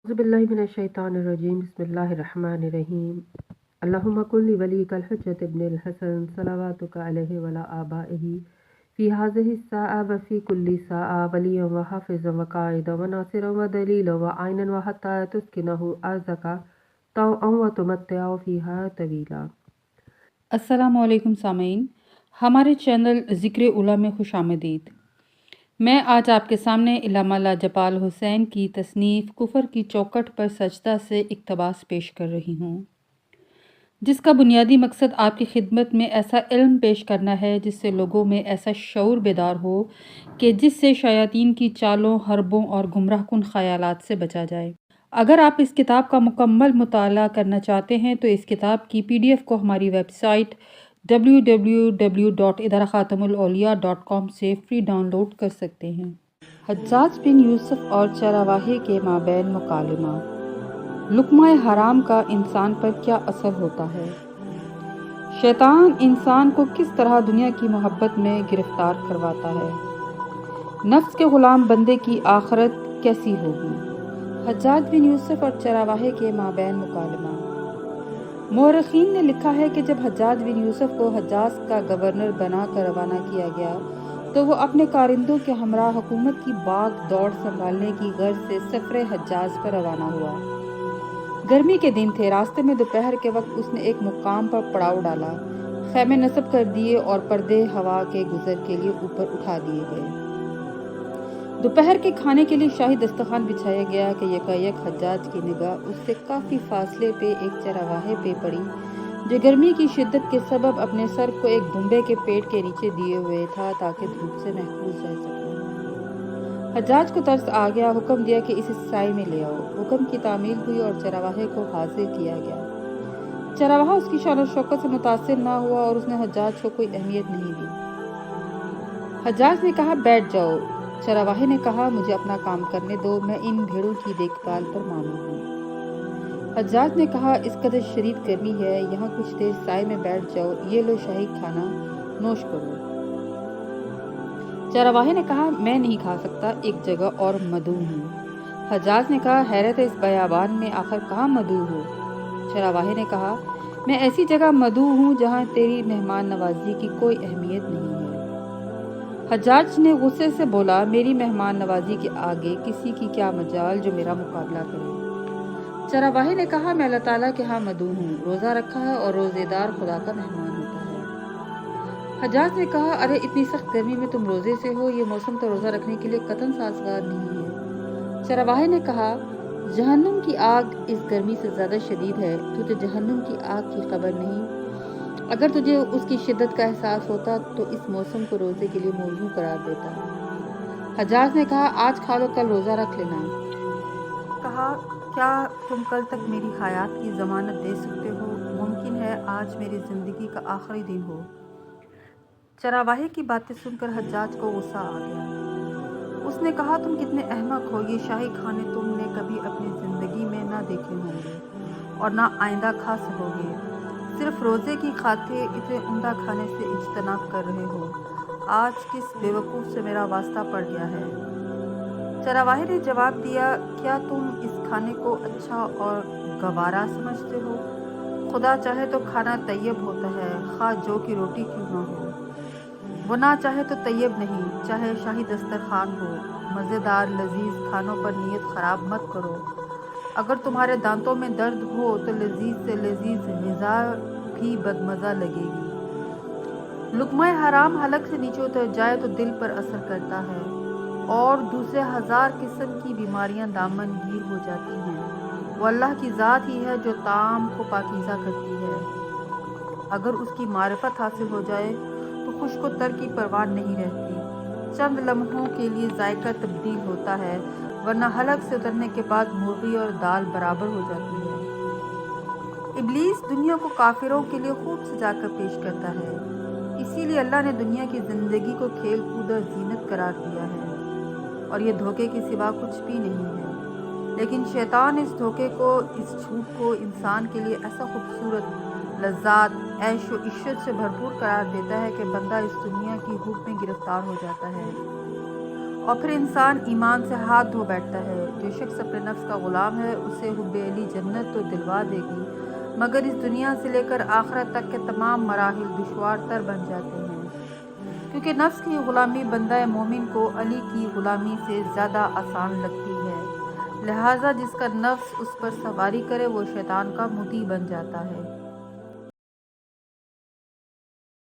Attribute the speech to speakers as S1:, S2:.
S1: औज़ुबिल्लाहिमिनश्शैतानिर्रजीम बिस्मिल्लाहिर्रहमानिर्रहीम अल्लाहुम्मा कुल्लि वलिय्यिकल हुज्जत इब्निल हसन सलवातुका अलैहि वला आबाइही फ़ी हाज़िहि स्साअ व फ़ी कुल्लि साअ वलिय्यन व हाफ़िज़न व क़ाइदन व नासिरन व दलीलन व आइनन व हत्ता तुस्किनहु अर्ज़का तौअन व तुमत्तिअ फ़ीहा तवीला।
S2: अस्सलामु अलैकुम सामीन, हमारे चैनल ज़िक्र उला में खुश आमदीद। मैं आज आपके सामने इल्लामा लाजपाल हुसैन की तसनीफ़ कुफ़र की चौखट पर सजदा से इक़्तिबास पेश कर रही हूँ, जिसका बुनियादी मकसद आपकी खिदमत में ऐसा इल्म पेश करना है जिससे लोगों में ऐसा शऊर बेदार हो कि जिससे शयातीन की चालों, हरबों और गुमराहकुन ख़यालात से बचा जाए। अगर आप इस किताब का मुकम्मल मुताला करना चाहते हैं तो इस किताब की PDF को हमारी वेबसाइट www.idarakhatamulauliya.com से फ्री डाउनलोड कर सकते हैं। हज्जाज बिन यूसुफ और चरवाहे के माबैन मुकालमा। लुक़मा हराम का इंसान पर क्या असर होता है? शैतान इंसान को किस तरह दुनिया की मोहब्बत में गिरफ्तार करवाता है? नफ्स के ग़ुलाम बंदे की आखिरत कैसी होगी? हज्जाज बिन यूसुफ और चरवाहे के माबैन मुकालमा। मौरख़ीन ने लिखा है कि जब हज्जाज बिन यूसुफ को हज्जाज का गवर्नर बना कर रवाना किया गया तो वो अपने कारिंदों के हमरा हुकूमत की बाग दौड़ संभालने की गर्ज से सफ़रे हज्जाज पर रवाना हुआ। गर्मी के दिन थे। रास्ते में दोपहर के वक्त उसने एक मुकाम पर पड़ाव डाला। खैमे नस्ब कर दिए और पर्दे हवा के गुजर के लिए ऊपर उठा दिए गए। दोपहर के खाने के लिए शाही दस्तरखान बिछाया गया कि यकायक हज्जाज की निगाह उससे काफ़ी फासले पे एक चरवाहे पे पड़ी जो गर्मी की शिद्दत के सबब अपने सर को एक दुम्बे के पेड़ के नीचे दिए हुए था ताकि धूप से महफूज रह सके। हज्जाज को तरस आ गया। हुक्म दिया कि इसे साए में ले आओ। हुक्म की तामील हुई और चरवाहे को हाजिर किया गया। चरवाहा उसकी शान और शौकत से मुतासिर ना हुआ और उसने हज्जाज को कोई अहमियत नहीं दी। हज्जाज ने कहा, बैठ जाओ। चरवाहे ने कहा, मुझे अपना काम करने दो, मैं इन भेड़ों की देखभाल पर मामूर हूँ। हज्जाज ने कहा, इस कदर शदीद गर्मी है, यहाँ कुछ देर साए में बैठ जाओ, ये लो शाही खाना नोश करो। चरवाहे ने कहा, मैं नहीं खा सकता, एक जगह और मदऊ हूँ। हज्जाज ने कहा, हैरत है, इस बयाबान में आखिर कहाँ मदऊ हो? चरवाहे ने कहा, मैं ऐसी जगह मदऊ हूँ जहाँ तेरी मेहमान नवाजी की कोई अहमियत नहीं है। हज्जाज ने गुस्से से बोला, मेरी मेहमान नवाजी के आगे किसी की क्या मजाल जो मेरा मुकाबला करे। चरवाहे ने कहा, मैं अल्लाह ताला के यहाँ मदऊ हूँ, रोज़ा रखा है और रोज़ेदार खुदा का मेहमान होता है। हज्जाज ने कहा, अरे इतनी सख्त गर्मी में तुम रोज़े से हो, ये मौसम तो रोज़ा रखने के लिए कतन साजगार नहीं है। चरवाहे ने कहा, जहन्नुम की आग इस गर्मी से ज़्यादा शदीद है, तुझे जहन्नुम की आग की खबर नहीं? अगर तुझे उसकी शिद्दत का एहसास होता तो इस मौसम को रोज़े के लिए मौजू करार देता। हज्जाज ने कहा, आज खा लो, कल रोज़ा रख लेना। कहा, क्या तुम कल तक मेरी हयात की ज़मानत दे सकते हो? मुमकिन है आज मेरी ज़िंदगी का आखिरी दिन हो। चरवाहे की बातें सुनकर हज्जाज को गुस्सा आ गया। उसने कहा, तुम कितने अहमक हो, ये शाही खाने तुमने कभी अपनी ज़िंदगी में ना देखे होंगे और ना आइंदा खा सकोगे। सिर्फ रोज़े की खातिर इतने उम्दा खाने से इज्तनाब कर रहे हो। आज किस बेवकूफ़ से मेरा वास्ता पड़ गया है? चरवाहे ने जवाब दिया, क्या तुम इस खाने को अच्छा और गवारा समझते हो? खुदा चाहे तो खाना तैयब होता है, खा जो की रोटी क्यों ना हो। वो ना चाहे तो तैयब नहीं, चाहे शाही दस्तरखान हो। मज़ेदार लजीज खानों पर नीयत ख़राब मत करो। अगर तुम्हारे दांतों में दर्द हो तो लजीज से लजीज ग़िज़ा भी बदमज़ा लगेगी। लुक़मा हराम हलक से नीचे उतर जाए तो दिल पर असर करता है और दूसरे हज़ार किस्म की बीमारियां दामनगीर हो जाती हैं। वो अल्लाह की ज़ात ही है जो ताम को पाकीज़ा करती है। अगर उसकी मारिफत हासिल हो जाए तो खुश्क व तर की परवाह नहीं रहती। चंद लम्हों के लिए जायका तब्दील होता है, वरना हलक से उतरने के बाद मुर्गी और दाल बराबर हो जाती है। इब्लीस दुनिया को काफिरों के लिए खूब सजाकर पेश करता है, इसीलिए अल्लाह ने दुनिया की ज़िंदगी को खेल कूद और जीनत करार दिया है और ये धोखे के सिवा कुछ भी नहीं है। लेकिन शैतान इस धोखे को, इस झूठ को इंसान के लिए ऐसा खूबसूरत, लज्जात, ऐश व इश्शत से भरपूर करार देता है कि बंदा इस दुनिया की हुब में गिरफ्तार हो जाता है اور پھر انسان ایمان سے ہاتھ دھو بیٹھتا ہے۔ جو شخص اپنے نفس کا غلام ہے اسے حب علی جنت تو دلوا دے گی، مگر اس دنیا سے لے کر آخرت تک کے تمام مراحل دشوار تر بن جاتے ہیں، کیونکہ نفس کی غلامی بندہ مومن کو علی کی غلامی سے زیادہ آسان لگتی ہے، لہٰذا جس کا نفس اس پر سواری کرے وہ شیطان کا مطیع بن جاتا ہے۔